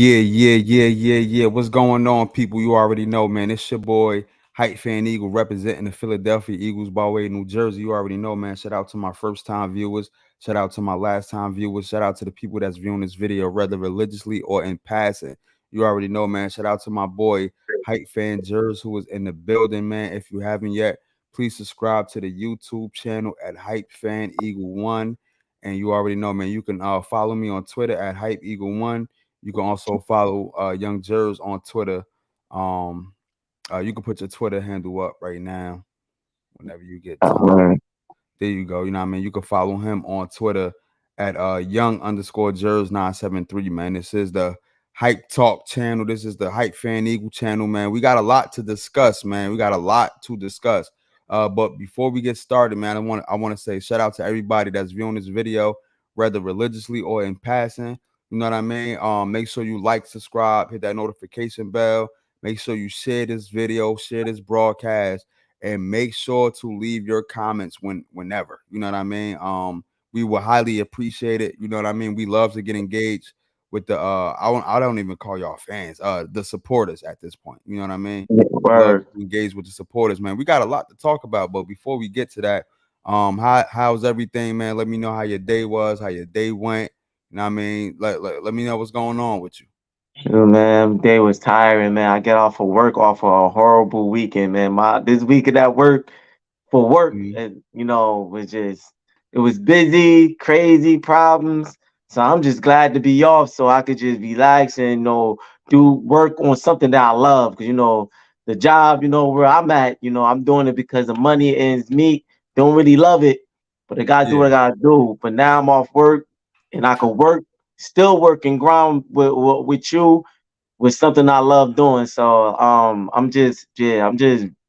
Yeah. What's going on, people? You already know, man. It's your boy, Hype Fan Eagle, representing the Philadelphia Eagles by way of New Jersey. You already know, man. Shout out to my first time viewers. Shout out to my last time viewers. Shout out to the people that's viewing this video, whether religiously or in passing. You already know, man. Shout out to my boy, Hype Fan Jers, who is in the building, man. If you haven't yet, please subscribe to the YouTube channel at Hype Fan Eagle One. And you already know, man. You can follow me on Twitter at Hype Eagle One. You can also follow Young Jers on Twitter. Um, you can put your Twitter handle up right now whenever you get time. Right. There you go. You know what I mean? You can follow him on Twitter at young underscore Jers 973, man. This is the Hype Talk channel. This is the Hype Fan Eagle channel, man. We got a lot to discuss, man. We got a lot to discuss. But before we get started, man, I want to say shout out to everybody that's viewing this video, whether religiously or in passing. You know what I mean? Make sure you like, subscribe, hit that notification bell. Make sure you share this video, share this broadcast, and make sure to leave your comments whenever. You know what I mean? We will highly appreciate it. You know what I mean? We love to get engaged with the I don't even call y'all fans, the supporters at this point. You know what I mean? Yeah, We love word. to engage with the supporters, man. We got a lot to talk about, but before we get to that, how's everything, man? Let me know how your day was, how your day went. You know what I mean? Let me know what's going on with you. Man, day was tiring, man. I get off of work off of a horrible weekend, man. My this weekend at work for work, Mhm. and was just it was busy, crazy problems. So I'm just glad to be off, so I could just relax and do work on something that I love. Cause the job, where I'm at, I'm doing it because the money ends meet. Don't really love it, but I gotta do what Yeah, I gotta do. But now I'm off work, and I can work, still work and grind with you with something I love doing. So I'm just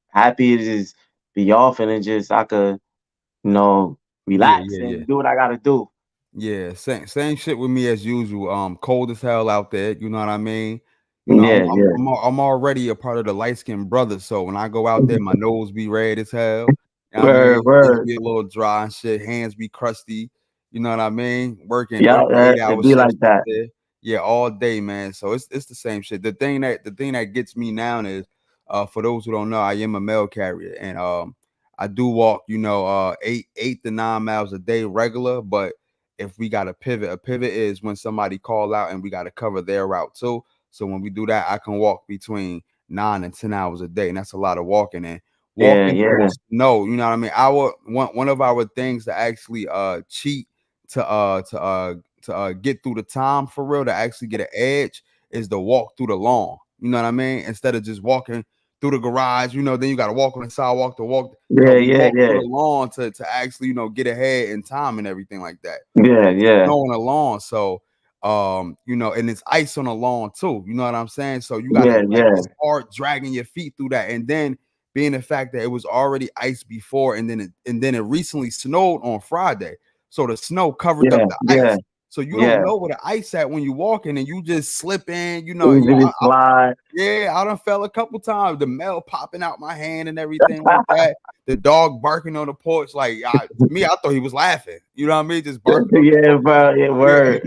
happy to just be off and then just I could, you know, yeah, relax yeah, yeah. and do what I gotta do. Yeah, same shit with me as usual. Cold as hell out there. You know what I mean? You know, Yeah, yeah. I'm already a part of the light skinned brothers. So when I go out there, my nose be red as hell. You know what I Word, mean? Face word. be a little dry and shit. Hands be crusty. You know what I mean? Yeah, Working eight it hour be shifts like out that. there. Yeah, all day, man. So it's the same shit. The thing that gets me now is, for those who don't know, I am a mail carrier, and I do walk, 8 to 9 miles a day regular, but if we got a pivot is when somebody call out and we got to cover their route too. So when we do that, I can walk between 9 and 10 hours a day, and that's a lot of walking. And Yeah, walking through yeah, the snow, you know what I mean? Our one of our things to actually cheat to get through the time for real, to actually get an edge, is to walk through the lawn. You know what I mean? Instead of just walking through the garage, then you got to walk on the sidewalk to walk. yeah, We yeah, walk through yeah, the lawn to actually get ahead in time and everything like that. yeah, It's yeah, snow on the lawn, so and it's ice on the lawn too. You know what I'm saying? So you got to yeah, like yeah, it's hard dragging your feet through that, and then being the fact that it was already ice before, and then it recently snowed on Friday, so the snow covered up yeah, the yeah, ice. So you don't yeah. know where the ice at when you walking, and you just slip in. Easy to slide. Yeah, I done fell a couple times. The mail popping out my hand and everything like that. The dog barking on the porch. Like, to me, I thought he was laughing. You know what I mean? Just barking on the Yeah, porch. bro. Yeah, Yeah, word.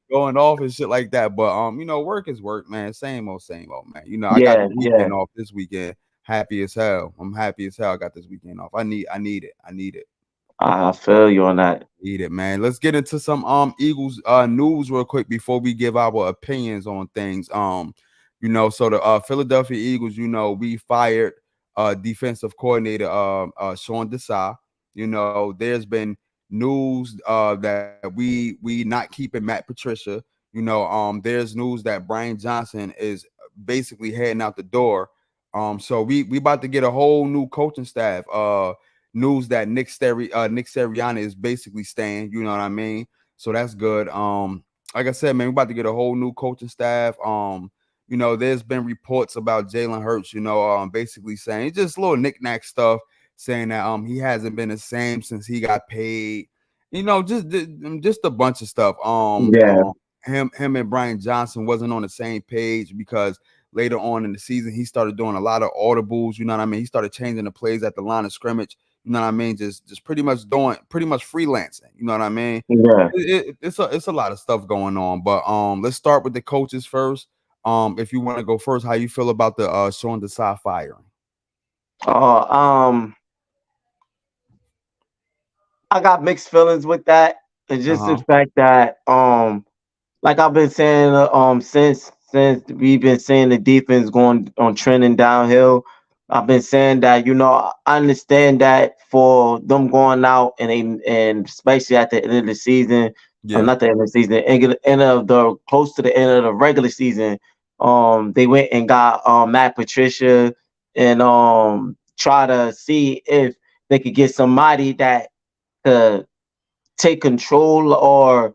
going off and shit like that. But work is work, man. Same old, man. I got Yeah, the yeah. weekend off this weekend. Happy as hell. I'm happy as hell. I got this weekend off. I need it. I need it. I feel you on that. Need it, man. Let's get into some Eagles news real quick before we give our opinions on things. So the Philadelphia Eagles, we fired defensive coordinator Sean Desai. There's been news that we not keeping Matt Patricia. There's news that Brian Johnson is basically heading out the door. So we about to get a whole new coaching staff. News that Nick Sirianni is basically staying. You know what I mean? So that's good. Like I said, man, we're about to get a whole new coaching staff. There's been reports about Jalen Hurts. Basically saying just little knickknack stuff, saying that he hasn't been the same since he got paid. Just a bunch of stuff. Yeah, Him and Brian Johnson wasn't on the same page because later on in the season he started doing a lot of audibles. You know what I mean? He started changing the plays at the line of scrimmage. You know what I mean? Just pretty much doing pretty much freelancing. You know what I mean? Yeah. It's a lot of stuff going on. But let's start with the coaches first. If you want to go first, how you feel about the Sean Desai firing? Uh, um, I got mixed feelings with that. It's Uh just the huh. fact that like I've been saying since we've been seeing the defense going on trending downhill. I've been saying that I understand that for them going out and especially at the end of the season, Yeah. not the end of the season, end of the close to the end of the regular season, they went and got Matt Patricia and try to see if they could get somebody that could take control or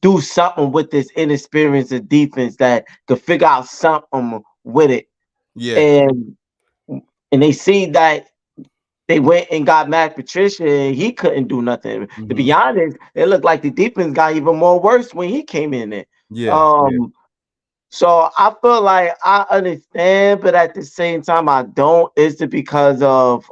do something with this inexperienced defense that could figure out something with it. Yeah. And they see that they went and got Matt Patricia and he couldn't do nothing. To Mm-hmm. be honest, it looked like the defense got even more worse when he came in there. Yeah. Yeah. Um, so I feel like I understand, but at the same time I don't. Is it because of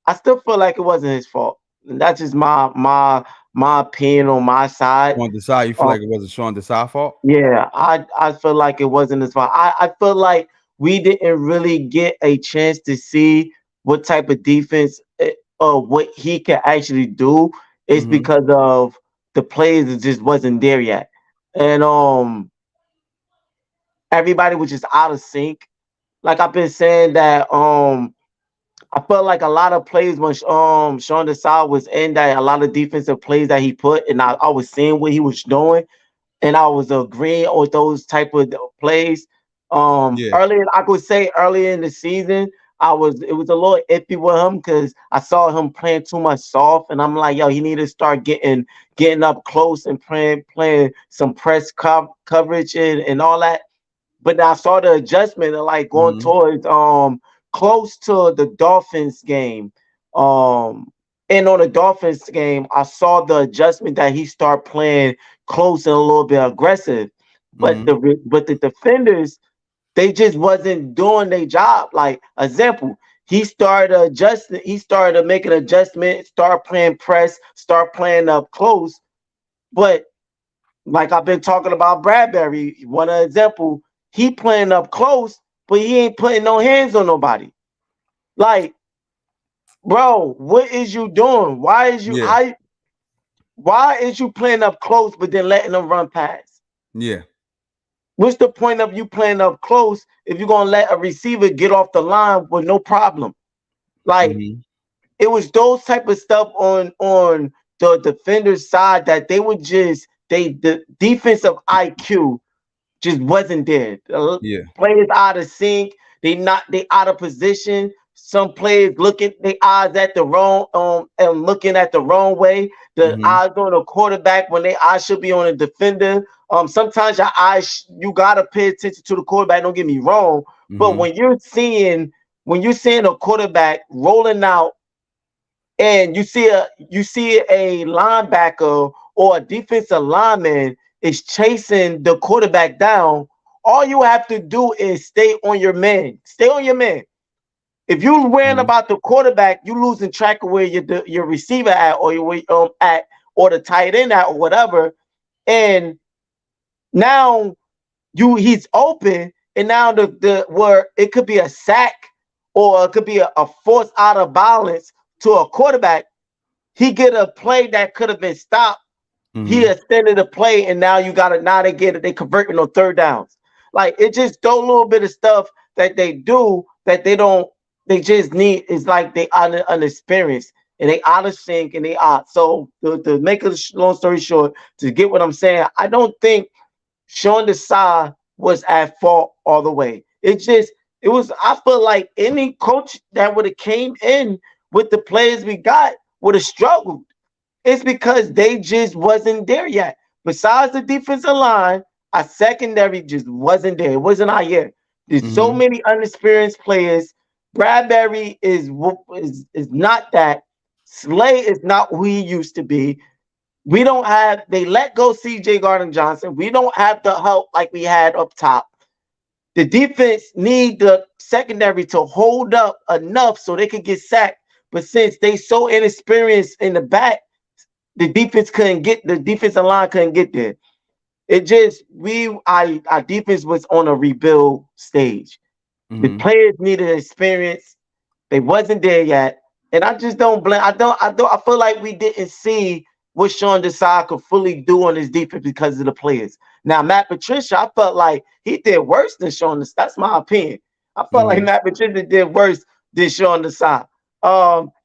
I still feel like it wasn't his fault. And that's just my opinion on my side. Sean Desai, you feel Um, like it wasn't Sean Desai fault? Yeah, I feel like it wasn't as far. I feel like we didn't really get a chance to see what type of defense or what he can actually do. It's Mm-hmm. because of the players that just wasn't there yet, and everybody was just out of sync. Like I've been saying that I felt like a lot of plays when Sean Desai was in that a lot of defensive plays that he put, and I was seeing what he was doing and I was agreeing with those type of plays. Yeah. Earlier, I could say earlier in the season, it was a little iffy with him because I saw him playing too much soft, and I'm like, yo, he need to start getting up close and playing some press coverage and all that. But I saw the adjustment of like going Mm-hmm. towards close to the Dolphins game. And on the Dolphins game, I saw the adjustment that he started playing close and a little bit aggressive. But Mm-hmm. the defenders, they just wasn't doing their job. Like example, he started adjusting, he started making adjustment, start playing press, start playing up close. But like I've been talking about Bradbury, one example, he playing up close, but he ain't putting no hands on nobody. Like, bro, what is you doing? Yeah. Why is you playing up close but then letting them run past? Yeah. What's the point of you playing up close if you're gonna let a receiver get off the line with no problem? Like Mm-hmm. it was those type of stuff on the defender's side that they would just the defensive IQ just wasn't there. The Yeah. players out of sync. They out of position. Some players looking their eyes at the wrong and looking at the wrong way. The Mm-hmm. eyes on the quarterback when they eyes should be on the defender. Sometimes your eyes you gotta pay attention to the quarterback. Don't get me wrong, but Mm-hmm. when you're seeing a quarterback rolling out and you see a linebacker or a defensive lineman is chasing the quarterback down, all you have to do is stay on your man. Stay on your man. If you're worrying Mm-hmm. about the quarterback, you losing track of where your receiver at or your at or the tight end at or whatever. And now he's open, and now the where it could be a sack or it could be a force out of balance to a quarterback. He get a play that could have been stopped. He Mm-hmm. extended the play, and now you got it. Now they get it. They converting on third downs. Like it just do a little bit of stuff that they do that they don't. They just need. It's like they unexperienced and they out of sync and they out. So to make a long story short, to get what I'm saying, I don't think Sean Desai was at fault all the way. It was. I feel like any coach that would have came in with the players we got would have struggled. It's because they just wasn't there yet. Besides the defensive line, our secondary just wasn't there. It wasn't our year. There's so Mm-hmm. many inexperienced players. Bradbury is not that. Slay is not who he used to be. We don't have. They let go C.J. Gardner Johnson. We don't have the help like we had up top. The defense need the secondary to hold up enough so they can get sacked. But since they so inexperienced in the back, the defensive line couldn't get there. It just our defense was on a rebuild stage. The Mm-hmm. players needed experience. They wasn't there yet. And I just don't blame. I feel like we didn't see what Sean Desai could fully do on his defense because of the players. Now, Matt Patricia, I felt like he did worse than Sean Desai. That's my opinion. I felt like Mm-hmm. Matt Patricia did worse than Sean Desai.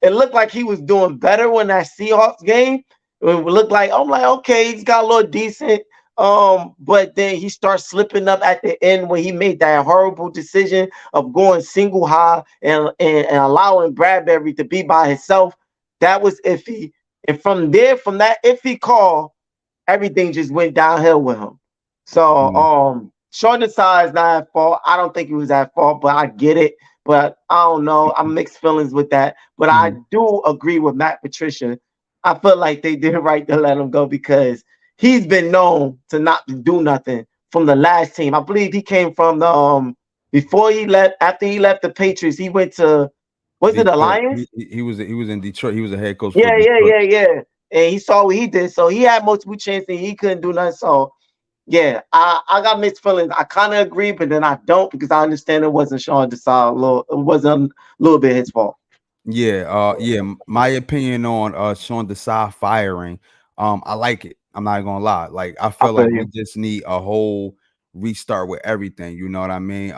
It looked like he was doing better when that Seahawks game. It looked like I'm like, okay, he's got a little decent. But then he starts slipping up at the end when he made that horrible decision of going single high and allowing Bradbury to be by himself. That was iffy. And from there, from that iffy call, everything just went downhill with him. So Mm-hmm. Sean Desai is not at fault. I don't think he was at fault, but I get it. But I don't know. I'm mixed feelings with that. But I Mm-hmm. do agree with Matt Patricia. I feel like they did right to let him go because he's been known to not do nothing from the last team. I believe he came from the before he left, after he left the Patriots, he went to, was it the Detroit. Lions? He was in Detroit. He was a head coach for Yeah, yeah, Detroit. yeah, yeah. And he saw what he did. So he had multiple chances and he couldn't do nothing. So yeah, I got mixed feelings. I kind of agree, but then I don't because I understand it wasn't Sean Desai. It wasn't a little bit his fault. Yeah, my opinion on Sean Desai firing, I like it. I'm not gonna lie. Like I I feel like feel we you. just need a whole restart with everything. You know what I mean?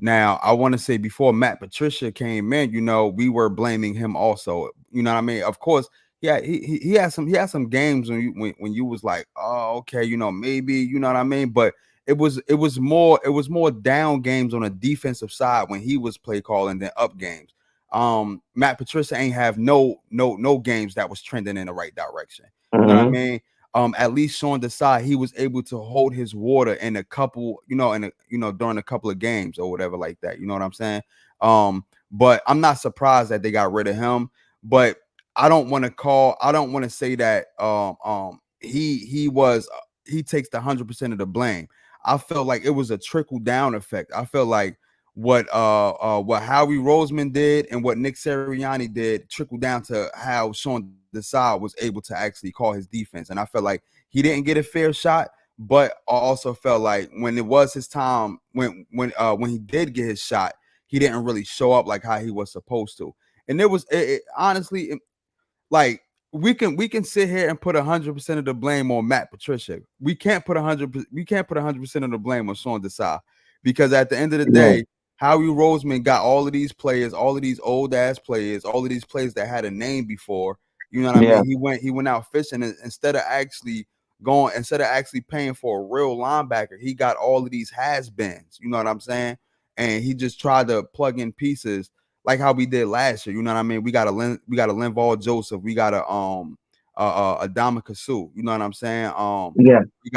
Now I want to say before Matt Patricia came in, we were blaming him also. You know what I mean? Of course, yeah, he had some games when you was like, oh, okay, maybe, you know what I mean? But it was more down games on the defensive side when he was play calling than up games. Matt Patricia ain't have no games that was trending in the right direction. You know what I Hmm. mean? At least Sean Desai, he was able to hold his water in a couple, during a couple of games or whatever like that. You know what I'm saying? But I'm not surprised that they got rid of him. But I don't want to say that he takes the 100% of the blame. I felt like it was a trickle down effect. I felt like what Howie Roseman did and what Nick Sirianni did trickled down to how Sean Desai was able to actually call his defense. And I felt like he didn't get a fair shot, but I also felt like when it was his time, when he did get his shot, he didn't really show up like how he was supposed to. And honestly, like we can sit here and put 100% of the blame on Matt Patricia. We can't put 100% of the blame on Sean Desai because at the end of the Yeah, day, Howie Roseman got all of these players, all of these old ass players, all of these players that had a name before. You know what I yeah, mean? He went out fishing and instead of actually paying for a real linebacker, he got all of these has-beens. You know what I'm saying? And he just tried to plug in pieces like how we did last year. You know what I mean? We got a Linval Joseph. We got a Dominic Sue. You know what I'm saying? yeah, We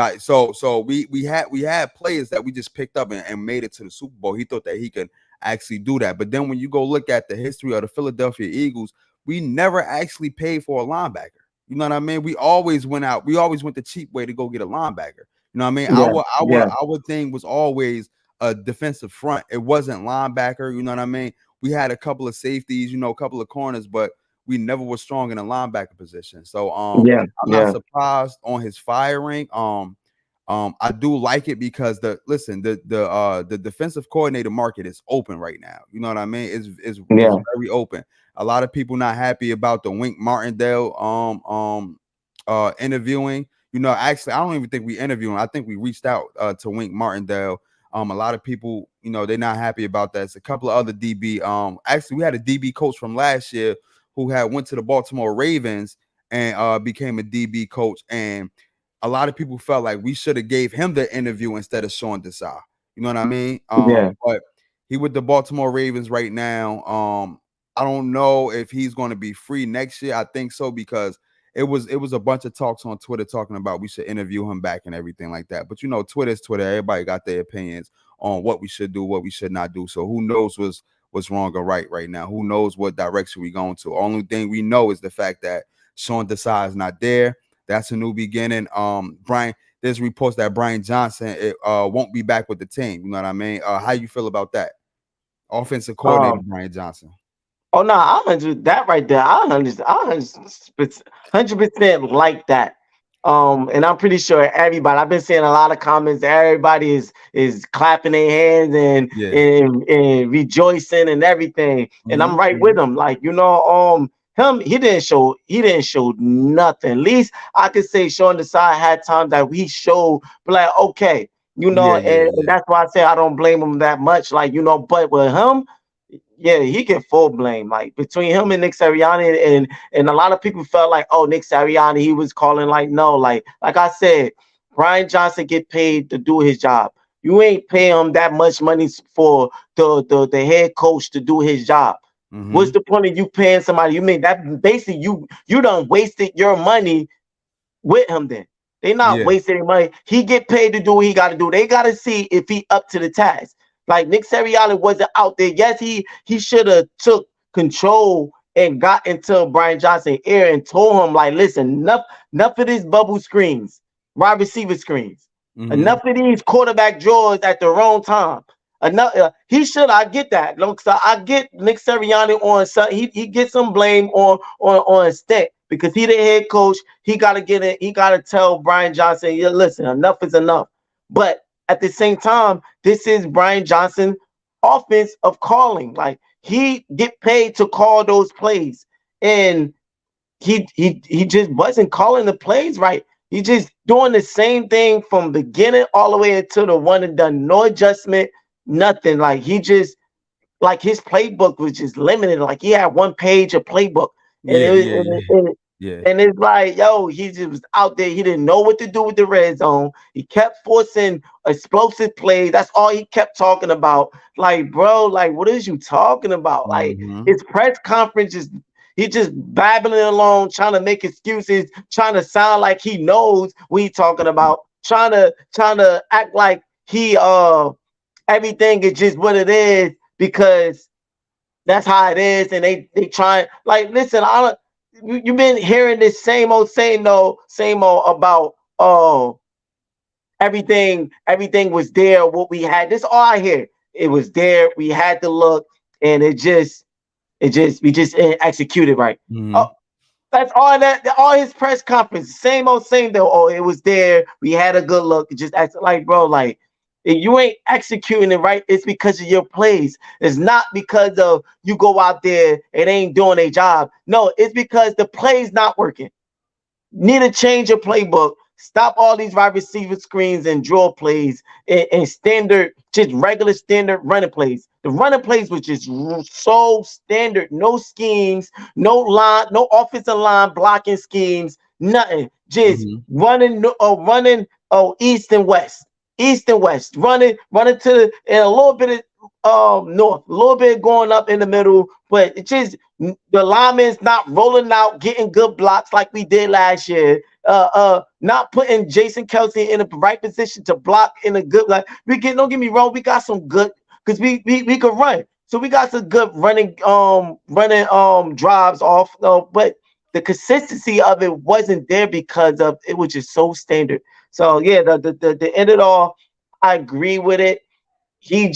got we had players that we just picked up and made it to the Super Bowl. He thought that he could actually do that. But then when you go look at the history of the Philadelphia Eagles, we never actually paid for a linebacker. You know what I mean? We always went the cheap way to go get a linebacker. You know what I mean? yeah, yeah, Our thing was always a defensive front. It wasn't linebacker. You know what I mean? We had a couple of safeties, a couple of corners, but we never were strong in the linebacker position. So yeah, I'm not yeah, surprised on his firing. I do like it because the defensive coordinator market is open right now. You know what I mean? It's yeah, very open. A lot of people not happy about the Wink Martindale interviewing. Actually, I don't even think we interviewed him. I think we reached out to Wink Martindale. A lot of people, they're not happy about that. It's a couple of other DB. Actually, we had a DB coach from last year who had went to the Baltimore Ravens and became a DB coach. And a lot of people felt like we should have gave him the interview instead of Sean Desai. You know what I mean? yeah, But he with the Baltimore Ravens right now. I don't know if he's going to be free next year. I think so because it was a bunch of talks on Twitter talking about we should interview him back and everything like that. But Twitter's Twitter. Everybody got their opinions on what we should do, what we should not do. So who knows what's wrong or right now? Who knows what direction we going to? Only thing we know is the fact that Sean Desai is not there. That's a new beginning. Brian, there's reports that Brian Johnson won't be back with the team. You know what I mean? How you feel about that? Offensive coordinator um, Brian Johnson. Oh no, I 100 that right there. I 100% like that. And I'm pretty sure everybody. I've been seeing a lot of comments. Everybody is clapping their hands Yeah. and rejoicing and everything. And I'm Hmm. right with them. Like him he didn't show nothing. At least I could say showing the side had times that we showed, but like okay, Yeah, yeah, and yeah. that's why I say I don't blame him that much. Like but with him. Yeah, he get full blame. Like between him and Nick Sirianni, and a lot of people felt like, oh, Nick Sirianni, he was calling like no, like I said, Brian Johnson get paid to do his job. You ain't pay him that much money for the head coach to do his job. What's Hmm. the point of you paying somebody? You mean that basically you done wasted your money with him then. They not Yeah. wasting money. He get paid to do what he got to do. They got to see if he up to the task. Like Nick Sirianni wasn't out there. Yes, he should have took control and got into Brian Johnson's ear and told him like, listen, enough of this bubble screens, wide receiver screens, Hmm. enough of these quarterback draws at the wrong time. Enough, he should. I get that. Look, so I get Nick Sirianni on some. He gets some blame on his stick because he the head coach. He got to get it. He got to tell Brian Johnson, yeah, listen, enough is enough. But at the same time, this is Brian Johnson offense of calling. Like he get paid to call those plays, and he just wasn't calling the plays right. He just doing the same thing from beginning all the way until the one and done. No adjustment, nothing. Like he just like his playbook was just limited. Like he had one page of playbook, and Yeah, yeah, yeah, yeah. and it's like, yo, he just was out there. He didn't know what to do with the red zone. He kept forcing explosive plays. That's all he kept talking about. Like, bro, like, what is you talking about? Like, Hmm. his press conference is he just babbling along, trying to make excuses, trying to sound like he knows what he's talking about, trying to act like he everything is just what it is because that's how it is, and they try like listen. You've been hearing this same old about everything was there. What we had, this all I hear. It was there. We had to look, and we just didn't execute it right. Oh, Hmm. that's all all his press conference, same old same though. Oh, it was there. We had a good look. It just act like, bro, like if you ain't executing it right, it's because of your plays. It's not because of you go out there and ain't doing a job. No, it's because the play's not working. Need to change your playbook. Stop all these wide receiver screens and draw plays and standard, just regular standard running plays. The running plays was just so standard. No schemes, no line, no offensive line blocking schemes, nothing. Just Hmm. running east and west. East and west. Running to and a little bit of north, a little bit going up in the middle, but it just the linemen's not rolling out, getting good blocks like we did last year. Not putting Jason Kelsey in the right position to block in a good like don't get me wrong, we got some good because we could run. So we got some good running drives off, but the consistency of it wasn't there because of it was just so standard. So yeah, the end of it all, I agree with it. He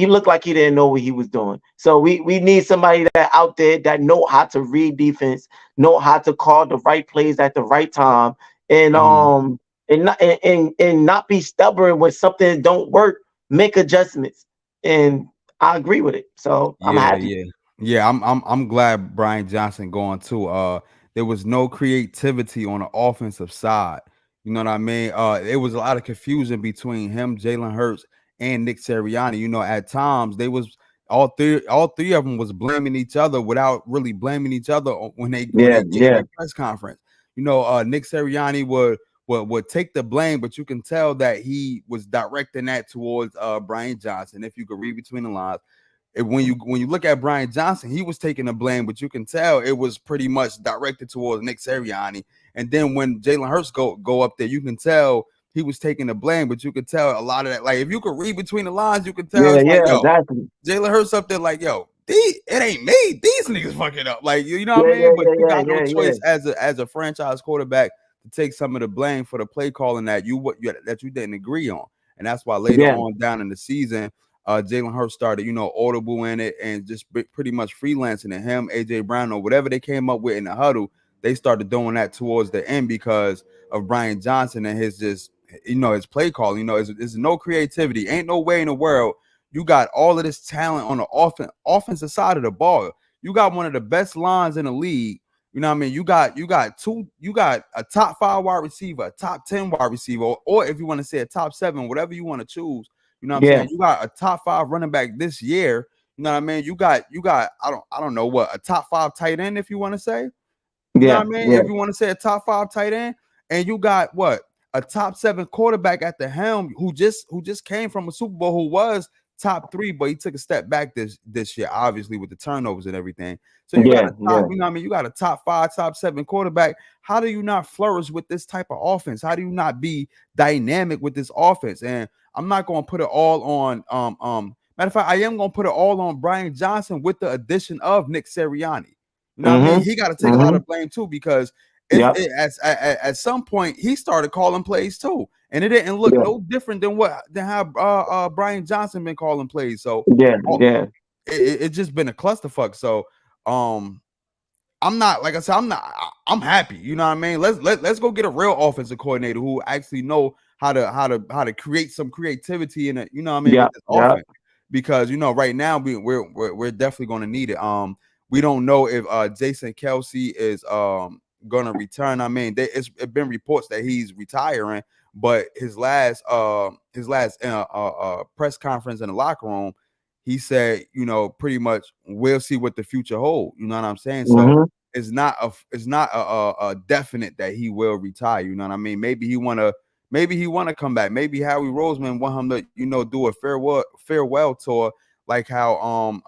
looked like he didn't know what he was doing. So we need somebody that out there that know how to read defense, know how to call the right plays at the right time, and Hmm. not be stubborn when something don't work. Make adjustments, and I agree with it. So I'm Yeah, happy. yeah, yeah. I'm glad Brian Johnson going too. There was no creativity on the offensive side. You know what I mean? It was a lot of confusion between him, Jalen Hurts, and Nick Sirianni. You know, at times they was all three of them was blaming each other without really blaming each other when Yeah, they gave yeah, their press conference. You know, Nick Sirianni would take the blame, but you can tell that he was directing that towards Brian Johnson. If you could read between the lines, when you look at Brian Johnson, he was taking the blame, but you can tell it was pretty much directed towards Nick Sirianni. And then when Jalen Hurts go up there, you can tell he was taking the blame, but you could tell a lot of that. Like if you could read between the lines, you could tell yeah, it's like, yeah, yo, exactly. Jalen Hurts up there, like, yo, it ain't me. These niggas fucking up. Like you know what I Yeah, mean? yeah, But yeah, you yeah, got no yeah, yeah, choice as a franchise quarterback to take some of the blame for the play calling that you didn't agree on. And that's why later yeah. on down in the season, Jalen Hurts started, audible in it and just pretty much freelancing it. Him, AJ Brown, or whatever they came up with in the huddle, they started doing that towards the end because of Brian Johnson and his just, his play call. It's no creativity. Ain't no way in the world you got all of this talent on the offensive side of the ball. You got one of the best lines in the league. You know what I mean? You got a top 5 wide receiver, a top 10 wide receiver, or if you want to say a top 7, whatever you want to choose. You know what I'm Yeah, saying? You got a top 5 running back this year. You know what I mean? You got I don't know what, a top 5 tight end, if you want to say. You know yeah, what I mean? yeah. If you want to say a top 5 tight end, and you got what, a top 7 quarterback at the helm who just came from a Super Bowl, who was top 3, but he took a step back this year, obviously with the turnovers and everything. So you got Yeah, a top, yeah. you know what I mean? You got a top 5, top 7 quarterback. How do you not flourish with this type of offense? How do you not be dynamic with this offense? And I'm not going to put it all on matter of fact, I am going to put it all on Brian Johnson with the addition of Nick Sirianni. You know what I mean? Mm-hmm. He got to take a lot Mm-hmm. of blame too, because Yep. at some point he started calling plays too, and it didn't look Yeah. no different than how Brian Johnson been calling plays. So Yeah. uh, Yeah. it just been a clusterfuck. So um, I'm not, like I said, I'm happy. You know what I mean? Let's go get a real offensive coordinator who actually know how to create some creativity in it. You know what I mean, Yeah. with this Yeah. offense, because right now we're definitely going to need it. We don't know if Jason Kelsey is gonna return. I mean, it's been reports that he's retiring, but his last press conference in the locker room, he said, pretty much we'll see what the future holds. You know what I'm saying? So Mm-hmm. it's not a definite that he will retire. You know what I mean? Maybe he wanna come back. Maybe Howie Roseman want him to do a farewell tour, like how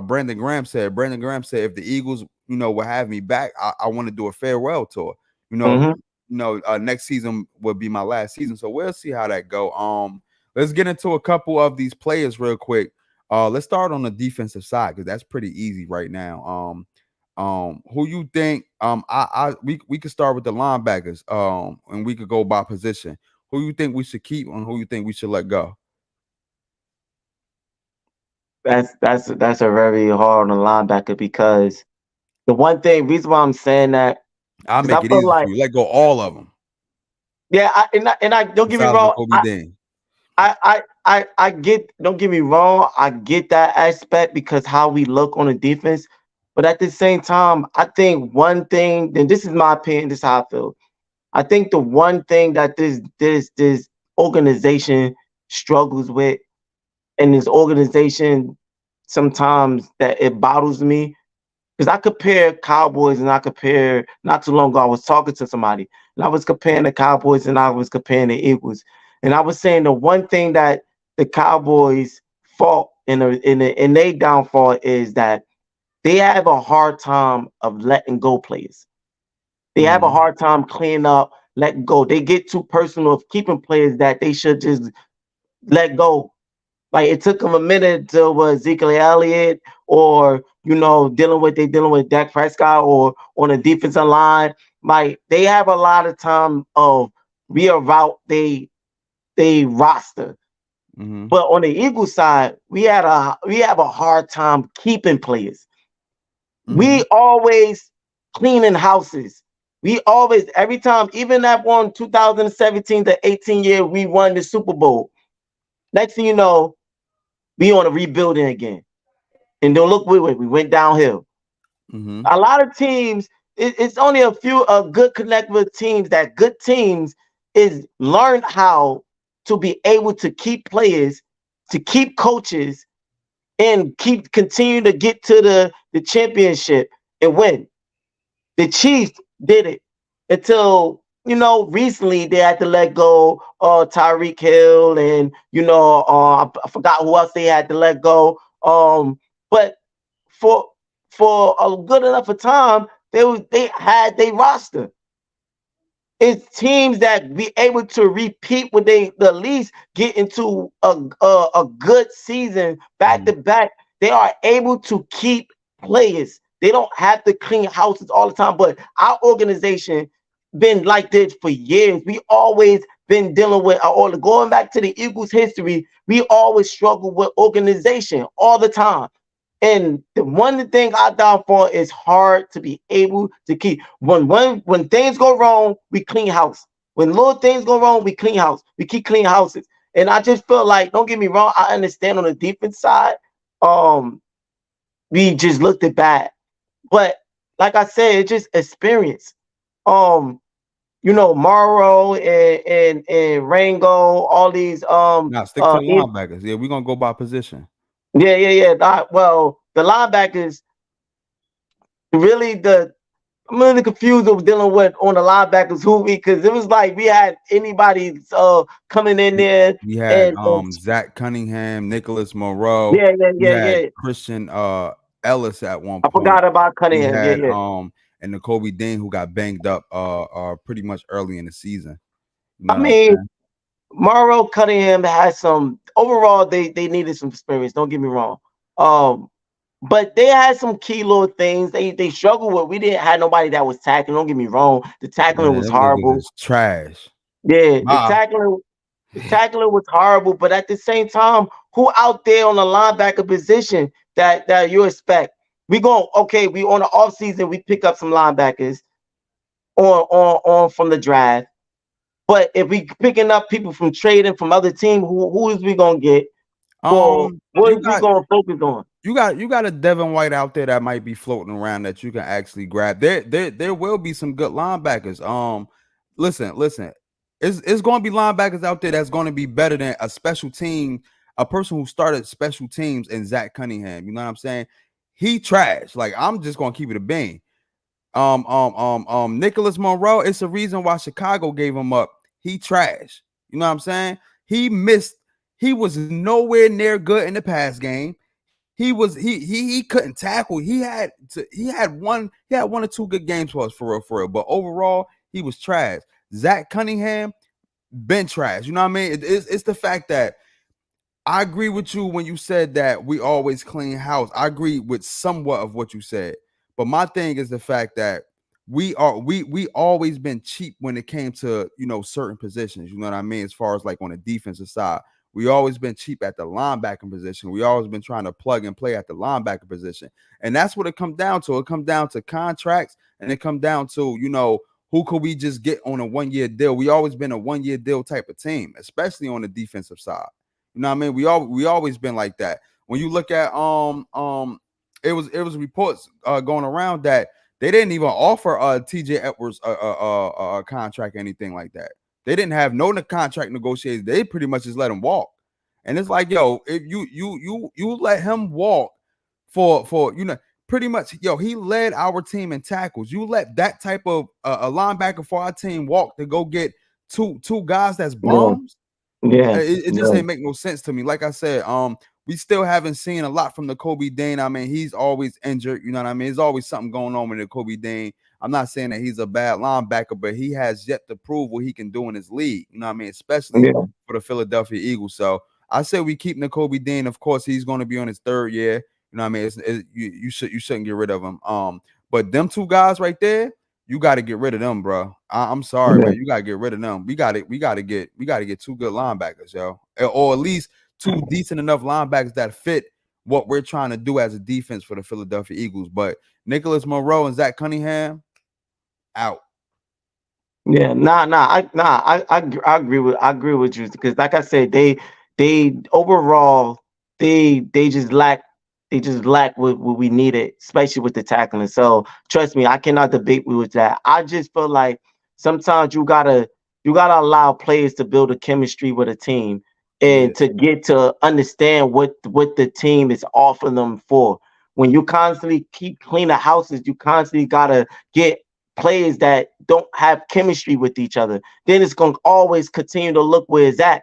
Brandon Graham said. Brandon Graham said, if the Eagles will have me back, I want to do a farewell tour. You know, Mm-hmm. next season will be my last season, so we'll see how that go. Let's get into a couple of these players real quick. Let's start on the defensive side because that's pretty easy right now. Who you think? We could start with the linebackers. And we could go by position. Who you think we should keep and who you think we should let go? That's a very hard on linebacker because the one thing reason why I'm saying that I'll because I make it feel easy like for you. Let go all of them yeah, and I don't get me besides wrong. Jacoby Dean. I get, don't get me wrong, I get that aspect because how we look on the defense. But at the same time, I think one thing, and this is my opinion, this is how I feel. I think the one thing that this organization struggles with, and this organization sometimes that it bothers me, because I compare Cowboys and I compare not too long ago, I was talking to somebody and I was comparing the Cowboys and I was comparing the Eagles. And I was saying the one thing that the Cowboys fault in their downfall is that they have a hard time of letting go players. They have a Mhm. hard time cleaning up, letting go. They get too personal of keeping players that they should just let go. Like it took them a minute to Ezekiel Elliott or dealing with Dak Prescott or on the defensive line. Like they have a lot of time of reroute they roster. Mhm. But on the Eagles side, we have a hard time keeping players. We Mhm. always cleaning houses. We always every time, even that one 2017 to 18 year we won the Super Bowl. Next thing you know, we on a rebuilding again. And don't look, we went downhill. Mhm. A lot of teams, it's only a few good connect with teams that good teams is learn how to be able to keep players, to keep coaches, and keep continue to get to the championship and win. The Chiefs did it until recently they had to let go Tyreek Hill and I forgot who else they had to let go. But for a good enough of time, they had their roster. It's teams that be able to repeat what they the least get into a good season back to Mhm. back. They are able to keep players. They don't have to clean houses all the time. But our organization, been like this for years. We always been dealing with, or going back to the Eagles' history, we always struggle with organization all the time. And the one thing I down for is hard to be able to keep. When things go wrong, we clean house. When little things go wrong, we clean house. We keep clean houses. And I just feel like, don't get me wrong, I understand on the defense side, um, we just looked at bad. But like I said, it's just experience. Um, Morrow and Rango, all these Now stick to the linebackers. Yeah, we're gonna go by position. yeah. Well, the linebackers really the I'm really confused with dealing with on the linebackers who because it was like we had anybody coming in We, there we had and Zach Cunningham, Nicholas Monroe. We had yeah. Christian Ellis at one I point. forgot about We Cunningham. had Yeah. and the Kobe Dean who got banged up pretty much early in the season. You know I what I'm mean, saying? Morrow Cunningham had some overall they needed some experience, don't get me wrong. Um But they had some key little things they struggled with. We didn't have nobody that was tackling. Don't get me wrong. The tackling Man, was them niggas horrible. is trash. Yeah, Bye. the tackling was horrible. But at the same time, who out there on the linebacker position that you expect? We going okay. We on the off season. We pick up some linebackers on from the draft. But if we picking up people from trading from other team, who is we gonna get for? What You is we got gonna focus on? you got a Devin White out there that might be floating around that you can actually grab. There will be some good linebackers. Listen. It's going to be linebackers out there that's going to be better than a special team, a person who started special teams in Zach Cunningham. You know what I'm saying? He trash. Like I'm just going to keep it a bean. Nicholas Monroe. It's a reason why Chicago gave him up. He trash. You know what I'm saying? He missed. He was nowhere near good in the pass game. He couldn't tackle. He had one or two good games for us for real. But overall, he was trash. Zach Cunningham been trash. You know what I mean? It's the fact that I agree with you when you said that we always clean house. I agree with somewhat of what you said. But my thing is the fact that we always been cheap when it came to, certain positions. You know what I mean? As far as like on the defensive side. We always been cheap at the linebacker position. We always been trying to plug and play at the linebacker position. And that's what it comes down to. It comes down to contracts and it comes down to, who could we just get on a 1-year deal? We always been a 1-year deal type of team, especially on the defensive side. You know what I mean? We always been like that. When you look at it was reports going around that they didn't even offer TJ Edwards a contract or anything like that. They didn't have no contract negotiations. They pretty much just let him walk. And it's like, yo, if you let him walk for pretty much, yo, he led our team in tackles. You let that type of a linebacker for our team walk to go get two guys that's Yeah, bums. yeah, It just yeah, ain't make no sense to me. Like I said, we still haven't seen a lot from the Kobe Dean. I mean, he's always injured. You know what I mean? There's always something going on with the Kobe Dean. I'm not saying that he's a bad linebacker, but he has yet to prove what he can do in his league. You know what I mean? Especially yeah, for the Philadelphia Eagles. So I say we keep Kobe Dean. Of course, he's going to be on his third year. You know what I mean? You shouldn't get rid of him. But them two guys right there, you got to get rid of them, bro. I'm sorry, yeah, man. You got to get rid of them. We got to get two good linebackers, yo, or at least two decent enough linebackers that fit what we're trying to do as a defense for the Philadelphia Eagles. But Nicholas Monroe and Zach Cunningham out. yeah. I agree with you because, like I said, they overall they just lack what we needed, especially with the tackling. So trust me, I cannot debate with that. I just feel like sometimes you gotta allow players to build a chemistry with a team Yeah, and to get to understand what the team is offering them for. When you constantly keep cleaning houses, you constantly gotta get players that don't have chemistry with each other. Then it's gonna always continue to look where it's at.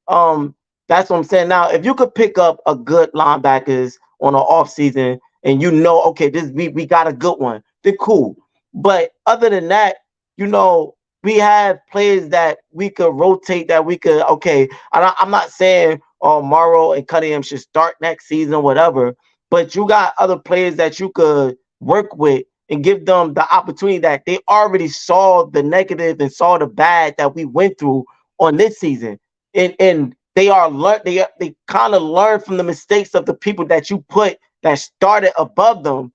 Um, that's what I'm saying. Now, if you could pick up a good linebackers on an off season and okay, this we got a good one, then cool. But other than that, you know, we have players that we could rotate that we could okay. I'm not saying Morrow and Cunningham should start next season, whatever, but you got other players that you could work with and give them the opportunity that they already saw the negative and saw the bad that we went through on this season. And they kind of learn from the mistakes of the people that you put that started above them,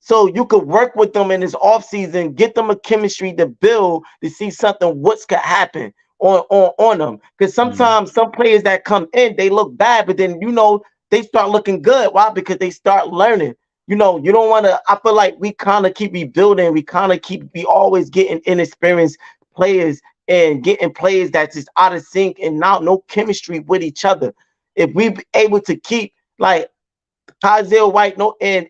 so you could work with them in this off season, get them a chemistry to build to see something what's could happen on them. Because Mhm. sometimes some players that come in, they look bad, but then they start looking good. Why? Because they start learning. You don't want to. I feel like we kind of keep rebuilding. We always getting inexperienced players and getting players that's just out of sync and now no chemistry with each other. If we be able to keep like Kyle White, no, and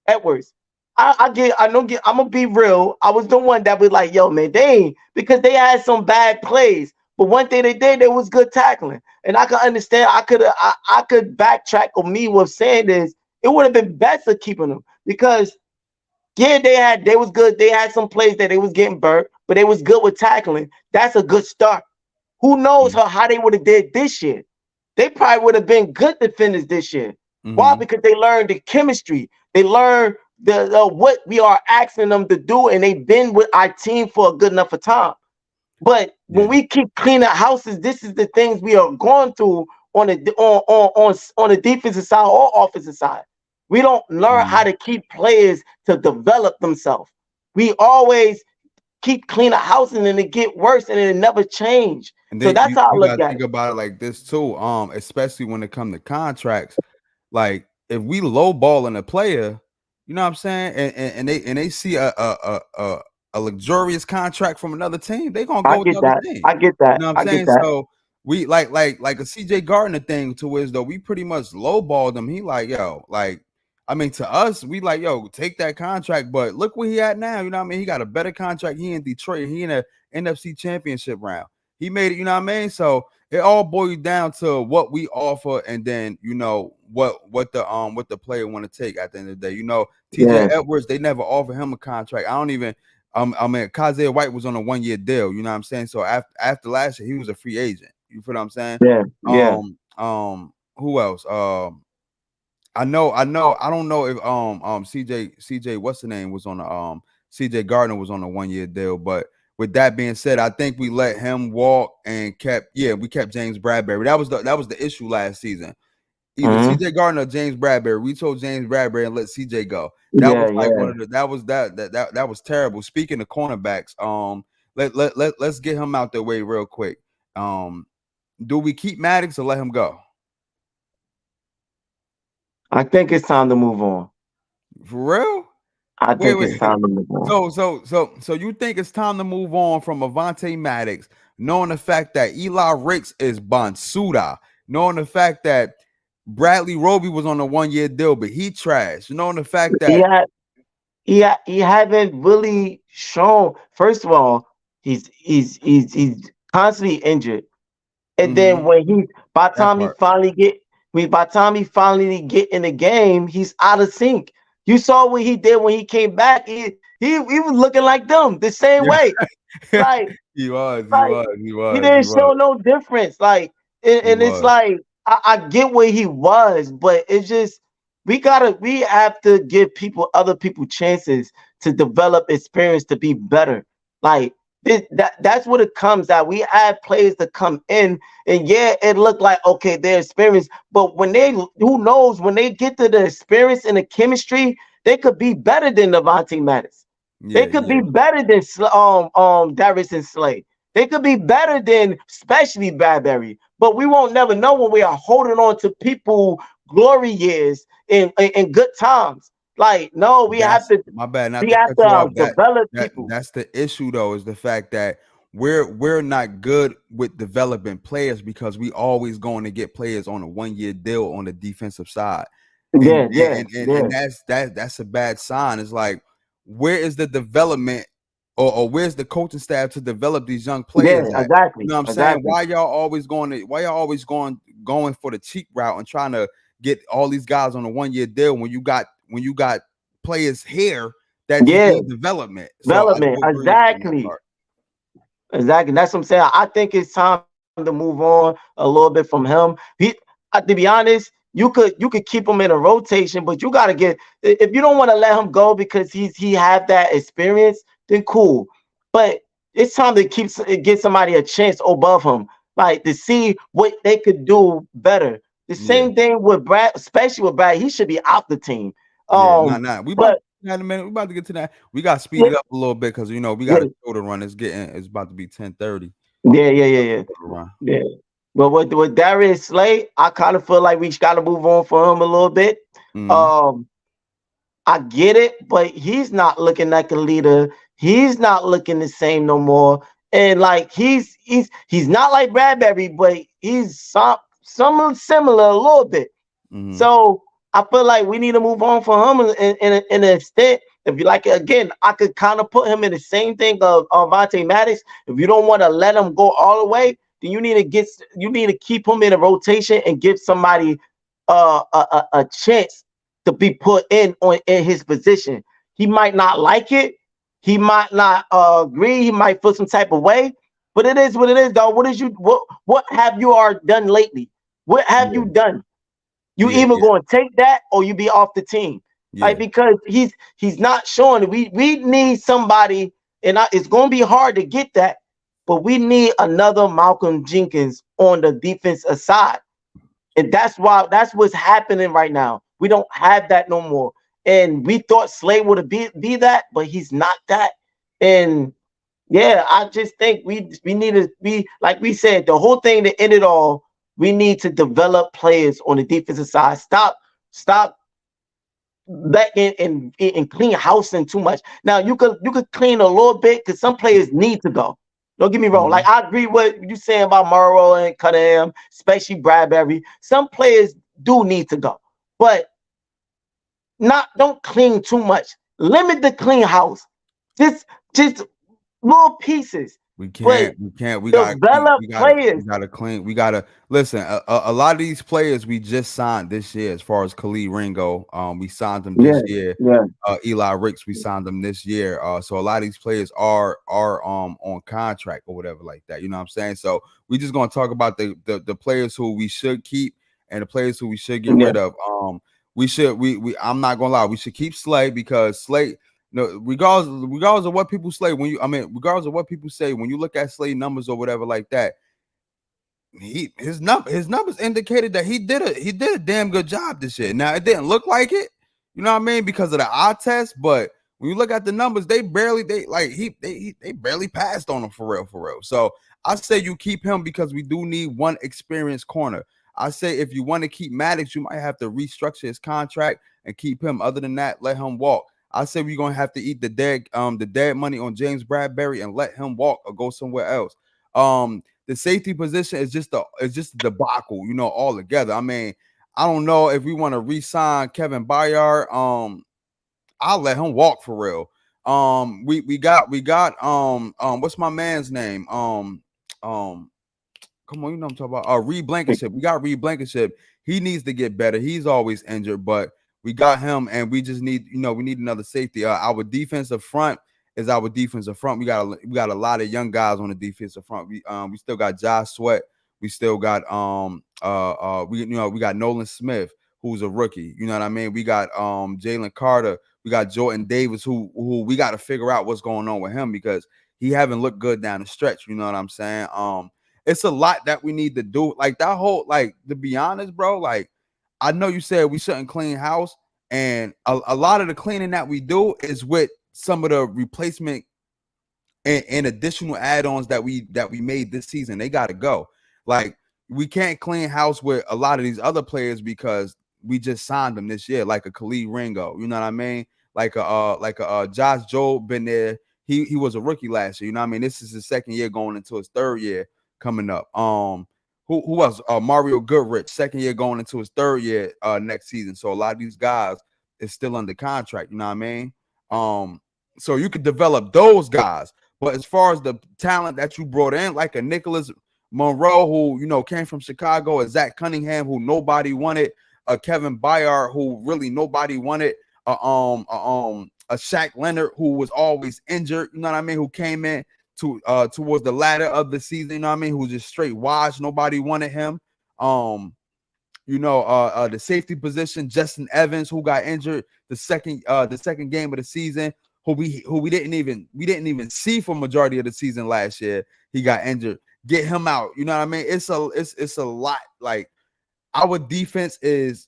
Edwards. I'm gonna be real. I was the one that was like, yo, man, they ain't because they had some bad plays. But one thing they did, there was good tackling. And I could understand, I could backtrack on me with saying this. It would have been better keeping them because yeah, they was good. They had some plays that they was getting burnt, but they was good with tackling. That's a good start. Who knows how they would have did this year? They probably would have been good defenders this year. Why? Mhm. Because they learned the chemistry. They learned the what we are asking them to do, and they've been with our team for a good enough of time. But when Yeah. we keep cleaning houses, this is the things we are going through on the defensive side or offensive side. We don't learn how Mhm. to keep players to develop themselves. We always keep cleaning houses and it get worse and it never change. And So then that's you how I you look gotta at think it. about it like this too. Especially when it comes to contracts. Like if we lowballing a player, you know what I'm saying, and they see a luxurious contract from another team, they gonna I go with the get other that. team. I get You that. know what I'm I get saying? that. So we like a CJ Gardner thing to where as though we pretty much lowballed him. He like, yo, like I mean to us, we like, yo, take that contract, but look where he at now. You know what I mean? He got a better contract. He in Detroit. He in a NFC championship round. He made it, you know what I mean? So it all boils down to what we offer and then what the player want to take at the end of the day. TJ Yeah. Edwards, they never offered him a contract. I don't even I mean Kazir White was on a 1 year deal, you know what I'm saying? So after last year, he was a free agent. You feel what I'm saying? Yeah. Yeah. Who else? I don't know if CJ what's the name was on the CJ Gardner was on a 1 year deal, but with that being said, I think we let him walk and we kept James Bradbury. That was the issue last season. Either Hmm. CJ Gardner or James Bradbury. We told James Bradbury and let CJ go. That Yeah. was like Yeah. one of the that was terrible. Speaking of cornerbacks, let's get him out the way real quick. Um, do we keep Maddox or let him go? I think it's time to move on. For real? I Wait, think wait. it's time to move on. So you think it's time to move on from Avante Maddox, knowing the fact that Eli Ricks is Bansuda, knowing the fact that Bradley Roby was on a 1 year deal, but he trashed, knowing the fact He that had he haven't really shown. First of all, he's constantly injured. And then mhm, when he by the that time he part. finally get by the time he finally get in the game, he's out of sync. You saw what he did when he came back. He was looking like them the same Yeah, way. Like he was, he like was, he he was, he didn't was, show no difference. Like he and it's was. like I get where he was, but it's just we have to give other people chances to develop experience to be better. Like that's what it comes out. We have players to come in, and yeah, it looked like okay, they're experienced, but when they who knows when they get to the experience and the chemistry, they could be better than Devontae Mattis. They Yeah, could be yeah, better than Darius and Slay. They could be better than especially Bradbury. But we won't never know when we are holding on to people glory years in good times. Like no, that's my bad. Not we to have cut you to off. That develop that people. that's the issue though, is the fact that we're not good with developing players because we always going to get players on a 1 year deal on the defensive side. And Yeah, and, yeah, and, and yeah, and that's a bad sign. It's like where is the development or where's the coaching staff to develop these young yeah. players at? You Exactly, know what I'm saying? exactly. Why y'all always going for the cheap route and trying to get all these guys on a 1 year deal when you got players here that just Yeah, need development. So I development. do agree with you on that Exactly. part. Exactly. That's what I'm saying. I think it's time to move on a little bit from him. To be honest, you could keep him in a rotation, but you gotta get if you don't want to let him go because he have that experience, then cool. But it's time to get somebody a chance above him, like to see what they could do better. The Yeah, same thing with Brad, especially with Brad. He should be out the team. yeah. Nah. We about to But get in a minute. We about to get to that. We got to speed yeah, it up a little bit because we got yeah, a show to run. It's about to be 10:30. yeah, yeah, yeah, yeah. Run. Yeah. But with Darius Slay, I kind of feel like we got to move on for him a little bit. Mm-hmm. Um, I get it, but he's not looking like a leader. He's not looking the same no more. And like he's not like Bradbury, but he's some similar a little bit. Mm-hmm. So I feel like we need to move on for him in an extent. If you like it again, I could kind of put him in the same thing of Vontae Maddox. If you don't want to let him go all the way, then you need to keep him in a rotation and give somebody a chance to be put in his position. He might not like it, he might not agree, he might feel some type of way, but it is what it is, dog. What have you are done lately? What have you Yeah, done? You yeah, either yeah, going to take that or you be off the team. Like yeah. because he's not showing it. We need somebody, and it's going to be hard to get that, but we need another Malcolm Jenkins on the defensive side, and that's what's happening right now. We don't have that no more, and we thought Slay would be that, but he's not that, and yeah, I just think we need to be like we said, the whole thing to end it all. We need to develop players on the defensive side. Stop letting and clean housing too much. Now you could clean a little bit because some players need to go. Don't get me wrong. Mm-hmm. Like I agree with you saying about Morrow and Cunningham, especially Bradbury. Some players do need to go, but not don't clean too much. Limit the clean house. Just little pieces, We but can't. We can't. We gotta keep. develop We gotta. We players. gotta clean. We gotta listen. A lot of these players we just signed this year. As far as Khalid Ringo, we signed them Yeah, this year. yeah, Eli Ricks, we signed them this year. So a lot of these players are on contract or whatever like that. You know what I'm saying? So we just gonna talk about the players who we should keep and the players who we should get yeah, rid of. We should. We. I'm not gonna lie. We should keep Slay because Slay. No, regardless of what people say, regardless of what people say, when you look at Slay numbers or whatever like that, his numbers indicated that he did a damn good job this year. Now it didn't look like it, you know what I mean, because of the eye test, but when you look at the numbers, they barely passed on him for real, for real. So I say you keep him because we do need one experienced corner. I say if you want to keep Maddox, you might have to restructure his contract and keep him. Other than that, let him walk. I say we're gonna have to eat the dead money on James Bradbury and let him walk or go somewhere else. The safety position is just a debacle, all together. I mean, I don't know if we want to re-sign Kevin Byard. I'll let him walk for real. We got what's my man's name? Um Come on, you know what I'm talking about. Reed Blankenship. We got Reed Blankenship. He needs to get better. He's always injured, but we got him, and we just need another safety. Our defensive front is our defensive front. We got a lot of young guys on the defensive front. We still got Josh Sweat. We still got we got Nolan Smith, who's a rookie. You know what I mean? We got Jalen Carter. We got Jordan Davis, who we got to figure out what's going on with him because he haven't looked good down the stretch. You know what I'm saying? It's a lot that we need to do. Like that whole, like, to be honest, bro, like I know you said we shouldn't clean house, and a lot of the cleaning that we do is with some of the replacement and additional add-ons that we made this season. They got to go. Like we can't clean house with a lot of these other players because we just signed them this year, like a Khalid Ringo. You know what I mean? Like a Josh Jobe been there. He was a rookie last year. You know what I mean? This is his second year going into his third year coming up. Who else? Mario Goodrich, second year going into his third year next season. So a lot of these guys is still under contract. You know what I mean? So you could develop those guys. But as far as the talent that you brought in, like a Nicholas Monroe, who came from Chicago, a Zach Cunningham, who nobody wanted, a Kevin Byard, who really nobody wanted, a Shaq Leonard, who was always injured, you know what I mean, who came in towards the latter of the season, you know what I mean, who was just straight washed, nobody wanted him. the safety position, Justin Evans, who got injured the second game of the season, who we didn't even see for majority of the season last year. He got injured. Get him out. You know what I mean? It's a lot. Like our defense is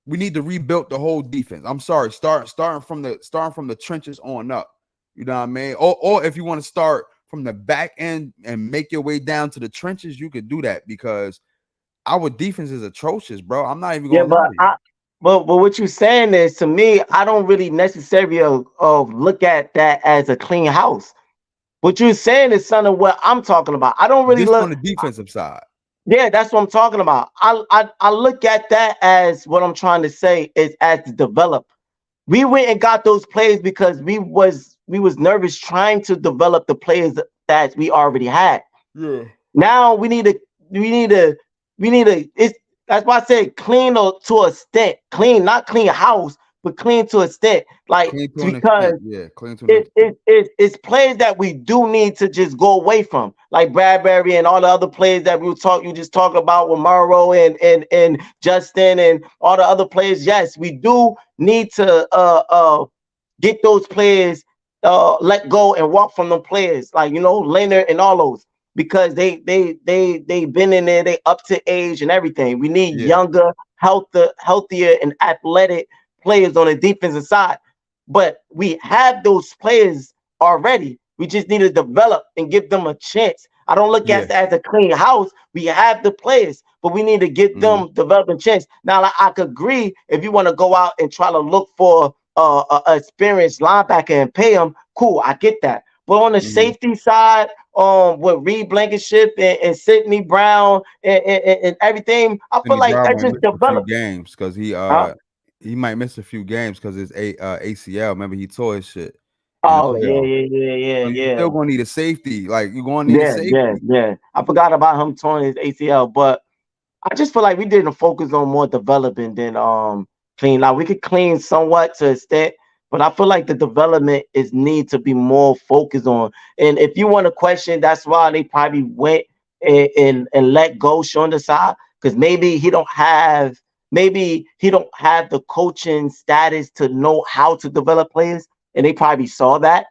we need to rebuild the whole defense. I'm sorry, starting from the trenches on up. You know what I mean? Or if you want to start from the back end and make your way down to the trenches, you could do that because our defense is atrocious, bro. I'm not even Yeah, gonna lie but to you. but what you're saying is to me, I don't really necessarily look at that as a clean house. What you're saying is something what I'm talking about. I don't really Just on look. the defensive side. Yeah, that's what I'm talking about. I look at that as what I'm trying to say is as to develop. We went and got those players because we was nervous trying to develop the players that we already had. Yeah. Now we need to we need to it's that's why I said clean to a extent. Clean, not clean house, but clean to a extent. Like Clean to an because extent. Yeah, clean to an extent. it's players that we do need to just go away from, like Bradbury and all the other players that you just talked about with Morrow and Justin and all the other players. Yes, we do need to get those players let go and walk from the players, like Leonard and all those, because they been in there, they up to age and everything. We need Yeah. younger, healthier and athletic players on the defensive side. But we have those players already. We just need to develop and give them a chance. I don't look at Yeah. it as a clean house. We have the players, but we need to get Hmm. them developing chance. Now, like, I could agree if you want to go out and try to look for a experienced linebacker and pay him. Cool, I get that. But on the Hmm. safety side, with Reed Blankenship and Sidney Brown and everything, I feel Cindy like Brown that might just miss a few developed. games because he Huh? he might miss a few games because his ACL. Remember he tore his shit in the Oh yeah, playoffs. yeah, yeah, yeah, So you yeah. still gonna need a safety. Like you're gonna need a Yeah, yeah, safety. yeah. I forgot about him torn his ACL, but I just feel like we didn't focus on more developing than clean. Like we could clean somewhat to an extent, but I feel like the development is need to be more focused on. And if you want to question, that's why they probably went and let go Sean Desai, because maybe he don't have the coaching status to know how to develop players, and they probably saw that,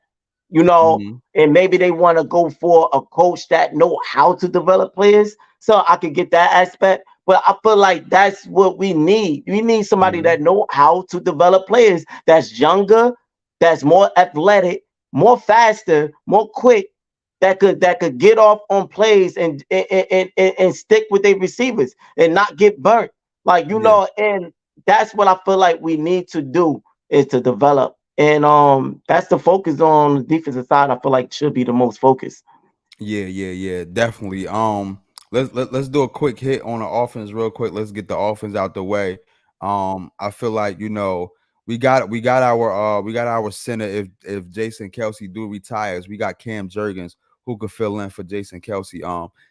you know, Hmm. and maybe they want to go for a coach that know how to develop players. So I could get that aspect, but I feel like that's what we need. We need somebody Hmm. that know how to develop players that's younger, that's more athletic, more faster, more quick, that could get off on plays and stick with their receivers and not get burnt. Like Yeah. and that's what I feel like we need to do is to develop. And that's the focus on the defensive side. I feel like should be the most focus. Yeah, yeah, yeah, definitely. Let's do a quick hit on the offense real quick. Let's get the offense out the way. I feel like we got our center if Jason Kelsey do retires, we got Cam Jurgens who could fill in for Jason Kelsey.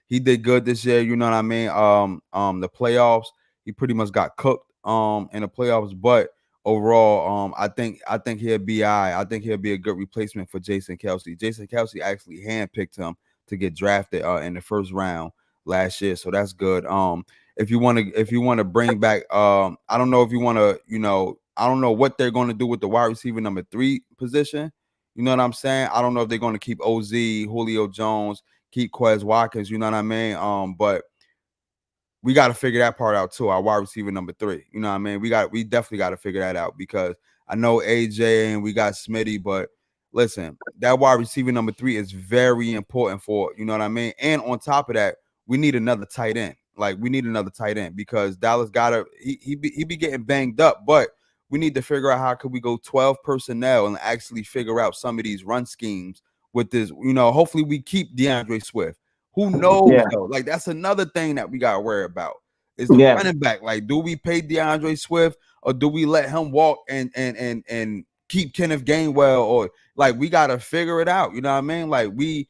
He did good this year. You know what I mean. The playoffs he pretty much got cooked in the playoffs, but overall, I think he'll be I think he'll be a good replacement for Jason Kelsey. Jason Kelsey actually handpicked him to get drafted in the first round last year. So that's good. If you want to bring back I don't know if you want to, I don't know what they're going to do with the wide receiver number 3 position. You know what I'm saying? I don't know if they're going to keep OZ, Julio Jones, keep Quez Watkins, you know what I mean? But we got to figure that part out too. Our wide receiver number 3. You know what I mean? We definitely got to figure that out because I know AJ and we got Smitty, but listen, that wide receiver number 3 is very important for, you know what I mean? And on top of that, we need another tight end. Like we need another tight end because Dallas gotta he be getting banged up, but we need to figure out how could we go 12 personnel and actually figure out some of these run schemes with this. Hopefully we keep DeAndre Swift. Who knows Yeah, though? Like that's another thing that we got to worry about is the yeah, running back. Like, do we pay DeAndre Swift or do we let him walk and keep Kenneth Gainwell? Or like we got to figure it out. You know what I mean? Like we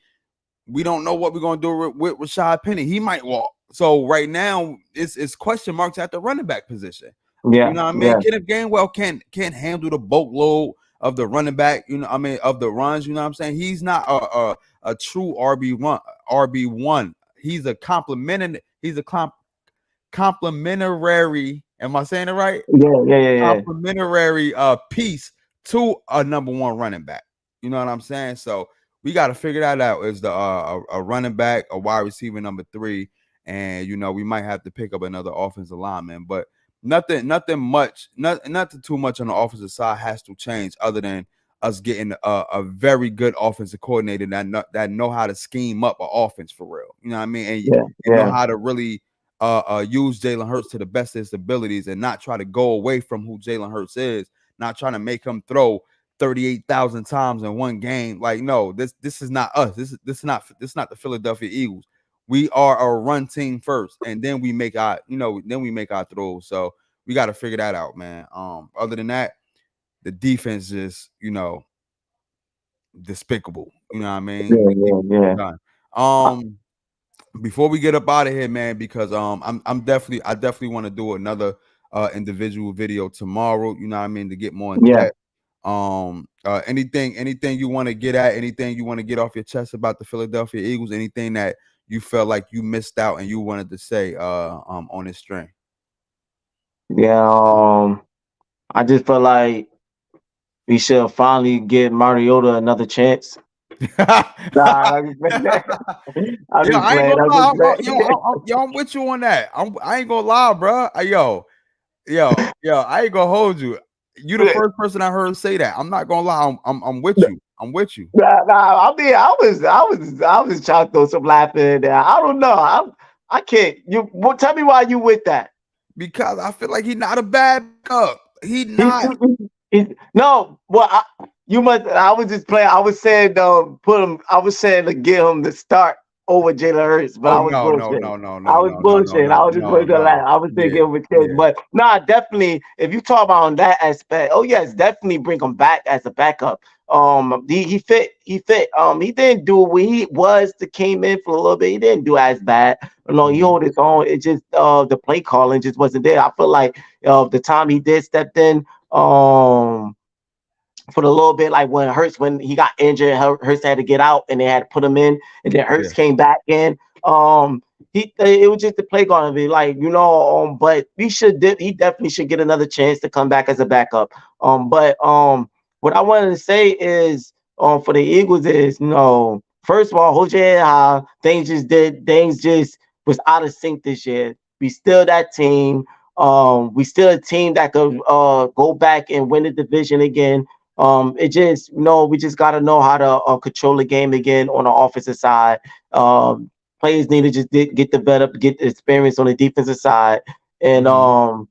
don't know what we're gonna do with Rashad Penny. He might walk. So right now it's question marks at the running back position. You yeah, know what I mean? yeah, Kenneth Gainwell can't handle the boatload of the running back. You know, I mean of the runs. You know what I'm saying? He's not a true RB1. He's a complimentary. Am I saying it right? Yeah, yeah, yeah, yeah. Complimentary piece to a number one running back. You know what I'm saying? So we got to figure that out. Is the a running back, a wide receiver number three, and we might have to pick up another offensive lineman, but nothing much, nothing too much on the offensive side has to change other than us getting a very good offensive coordinator that know how to scheme up an offense for real. You know what I mean? Yeah, And know yeah. how to really use Jalen Hurts to the best of his abilities and not try to go away from who Jalen Hurts is, not trying to make him throw 38,000 times in one game. Like, no, this is not us. This is not the Philadelphia Eagles. We are a run team first, and then we make our throws. So we got to figure that out, man. Other than that, the defense is, despicable. You know what I mean? Yeah, The yeah, defense is yeah. done. Uh, Before we get up out of here, man, because I definitely want to do another individual video tomorrow. You know what I mean, to get more in yeah. depth. Anything you want to get at, anything you want to get off your chest about the Philadelphia Eagles, anything that you felt like you missed out and you wanted to say on this string. Yeah, I just feel like we should finally give Mariota another chance. Nah, I'm just playing. I'm Yo, just I ain't playing. gonna I'm lie. just playing. I'm with you on that. I ain't gonna lie, bro. Yo, I ain't gonna hold you. You the first person I heard say that. I'm not gonna lie. I'm with you. I'm with you Nah, I mean, I was trying to throw some laughing in there. I don't know. I can't. Tell me why you with that. because I feel like he's not a bad backup. He He's, not. no, well, you must. I was just playing. I was saying, put him. I was saying to get him to start over Jalen Hurts, but Oh I was no, no, bullshitting. no, no, I no, was no, no, no, bullshitting. I no, was just no, going to laugh. no. I was thinking Yeah, it was kids, yeah. but nah, definitely. If you talk about on that aspect, oh yes, definitely bring him back as a backup. He fit. He fit. He didn't do what he was to came in for a little bit. He didn't do as bad. No, he Mhm. hold his own. It just the play calling just wasn't there. I feel like the time he did stepped in. For a little bit, like when he got injured, Hurts had to get out and they had to put him in, and then Yeah. Hurts came back in. It was just the play going to be like but he definitely should get another chance to come back as a backup. But what I wanted to say is for the Eagles is first of all, hold your head high. Things just was out of sync this year. We still that team. We still a team that could go back and win the division again. It just we just got to know how to control the game again on the offensive side. Players need to just get developed, get the experience on the defensive side, and Mhm.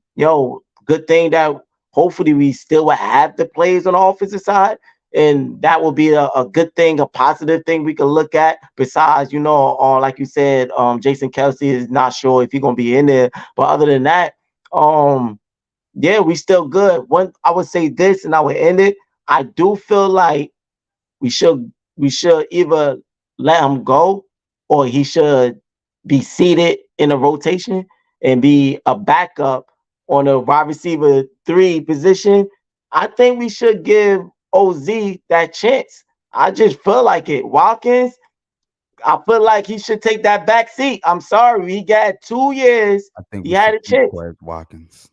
good thing that hopefully we still will have the players on the offensive side, and that will be a good thing, a positive thing we can look at. Besides, like you said, Jason Kelsey is not sure if he's gonna be in there, but other than that, yeah, we still good. One, I would say this, and I would end it. I do feel like we should we should either let him go or he should be seated in a rotation and be a backup on a wide receiver 3 position. I think we should give OZ that chance. I just feel like it. Watkins, I feel like he should take that back seat. I'm sorry, he got 2 years. I think He we had should a keep chance, Quez Watkins.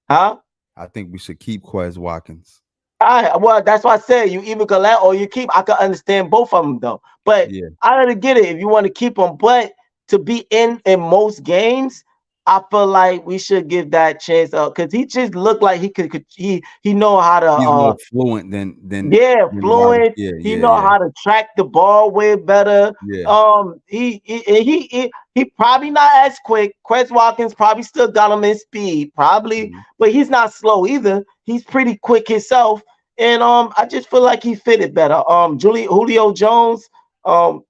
huh? I think we should keep Quez Watkins. Well, that's why I said you either collect or you keep. I can understand both of them though, but Yeah. I don't get it if you want to keep them. But to be in most games, I feel like we should give that chance because he just looked like he know how to He's more fluent than yeah, Watkins. fluent. Yeah, He yeah, know yeah, how to track the ball way better. yeah. He probably not as quick. Quez Watkins probably still got him in speed, probably, Mhm. but he's not slow either. He's pretty quick himself, and I just feel like he fitted better. Julio Jones, um,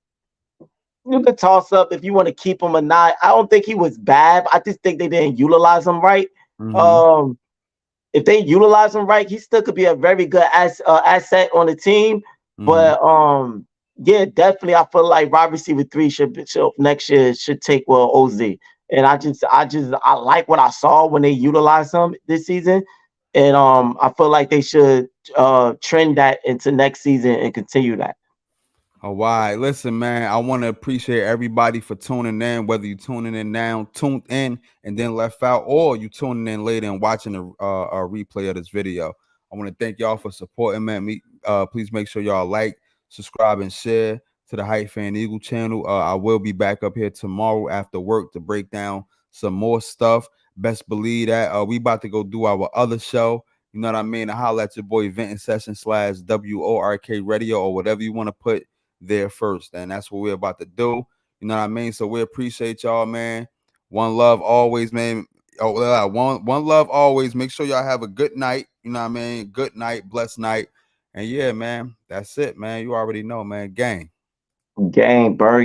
you can toss up if you want to keep him or not. I don't think he was bad. I just think they didn't utilize him right. Mhm. Um, if they utilize him right, he still could be a very good asset on the team. Mhm. But yeah, definitely, I feel like wide receiver 3 should next year should take OZ. And I like what I saw when they utilized him this season, and I feel like they should trend that into next season and continue that. All right, listen, man. I want to appreciate everybody for tuning in. Whether you tuning in now, tuned in and then left out, or you tuning in later and watching a replay of this video. I want to thank y'all for supporting, man. Please make sure y'all like, subscribe, and share to the Hype Fan Eagle channel. I will be back up here tomorrow after work to break down some more stuff. Best believe that. We about to go do our other show. You know what I mean? Holla at your boy Venting Session / WORK Radio or whatever you want to put there first. And that's what we're about to do. You know what I mean? So we appreciate y'all, man. One love always, man. Oh, one love always. Make sure y'all have a good night. You know what I mean? Good night, blessed night. And yeah, man, that's it, man. You already know, man. Gang. Gang, bird.